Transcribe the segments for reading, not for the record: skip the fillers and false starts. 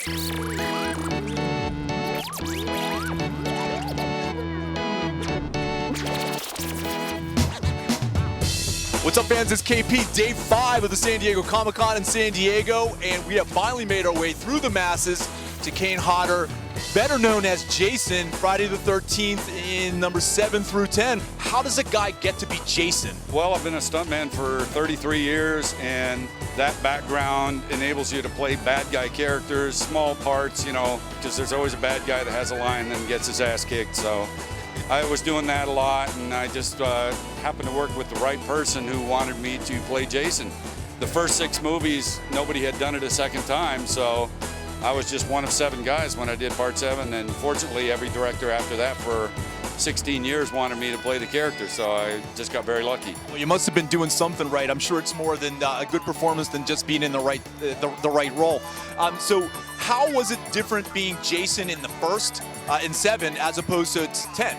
What's up, fans? It's KP, day 5 of the San Diego Comic-Con in San Diego, and we have finally made our way through the masses to Kane Hodder, better known as Jason, Friday the 13th in numbers 7 through 10. How does a guy get to be Jason? Well, I've been a stuntman for 33 years, and that background enables you to play bad guy characters, small parts, you know, because there's always a bad guy that has a line and then gets his ass kicked. So I was doing that a lot, and I just happened to work with the right person who wanted me to play Jason. The first 6 movies, nobody had done it a second time, so I was just one of 7 guys when I did part 7, and fortunately every director after that for 16 years wanted me to play the character, so I just got very lucky. Well, you must have been doing something right. I'm sure it's more than a good performance than just being in the right role. So how was it different being Jason in the first, in 7, as opposed to 10?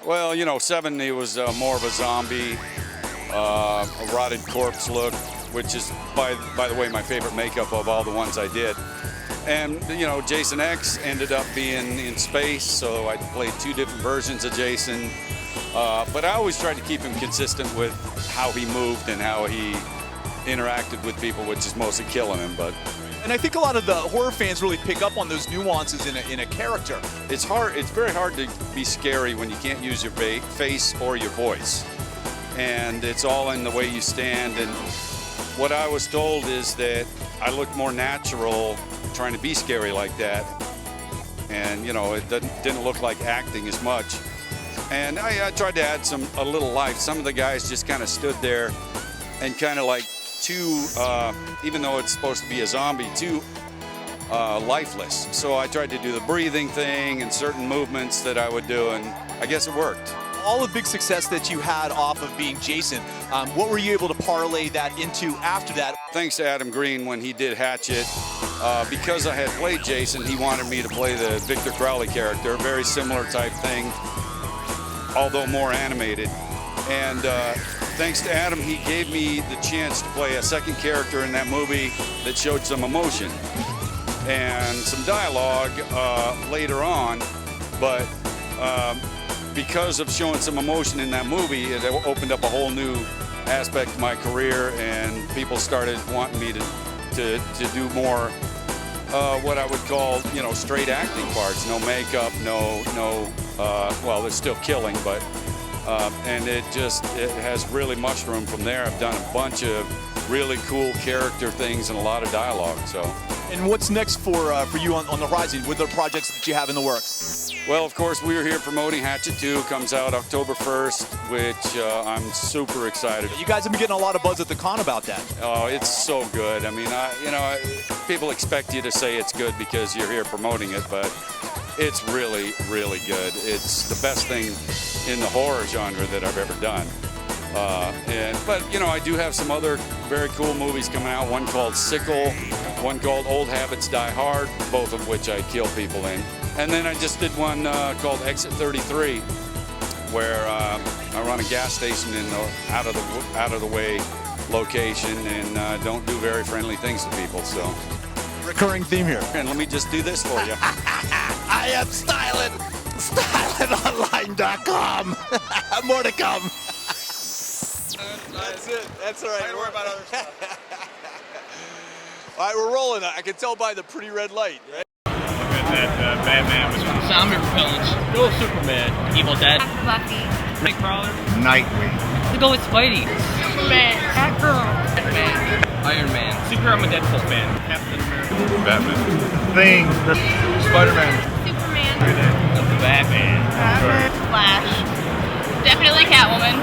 Well, you know, 7, he was more of a zombie, a rotted corpse look, which is, by the way, my favorite makeup of all the ones I did. And, you know, Jason X ended up being in space, so I played 2 different versions of Jason. But I always tried to keep him consistent with how he moved and how he interacted with people, which is mostly killing him. And I think a lot of the horror fans really pick up on those nuances in a character. It's very hard to be scary when you can't use your face or your voice. And it's all in the way you stand. And what I was told is that I look more natural trying to be scary like that. And, you know, it didn't look like acting as much. And I tried to add a little life. Some of the guys just kind of stood there and kind of like even though it's supposed to be a zombie, too lifeless. So I tried to do the breathing thing and certain movements that I would do, and I guess it worked. All the big success that you had off of being Jason, what were you able to parlay that into after that? Thanks to Adam Green when he did Hatchet. Because I had played Jason, he wanted me to play the Victor Crowley character, a very similar type thing, although more animated. And thanks to Adam, he gave me the chance to play a second character in that movie that showed some emotion and some dialogue later on. But because of showing some emotion in that movie, it opened up a whole new aspect of my career, and people started wanting me to do more what I would call, you know, straight acting parts. No makeup, well, there's still killing, but and it has really mushroomed from there. I've done a bunch of really cool character things and a lot of dialogue. So. And what's next for you on the horizon? What are the projects that you have in the works? Well, of course, we are here promoting Hatchet 2. Comes out October 1st, which I'm super excited. You guys have been getting a lot of buzz at the con about that. Oh, it's so good. I mean, you know, people expect you to say it's good because you're here promoting it, but it's really, really good. It's the best thing in the horror genre that I've ever done. But, you know, I do have some other very cool movies coming out. One called Sickle, one called Old Habits Die Hard, both of which I kill people in. And then I just did one called Exit 33, where I run a gas station in out of the way location and don't do very friendly things to people. So, recurring theme here. And let me just do this for you. I am stylin. stylinonline.com. More to come. That's it. That's all right. Don't worry about other stuff. All right, we're rolling. I can tell by the pretty red light, right? That Batman was from Zombie Repellent. Go with Superman. Evil Dead. Buffy. Nightcrawler. Nightwing. To go with Spidey. Superman. Batgirl. Batman. Iron Man. Secret, I'm a Deadpool fan. Captain America. Batman. Thing. Spider-Man. Superman. Batman. Flash. Definitely Catwoman.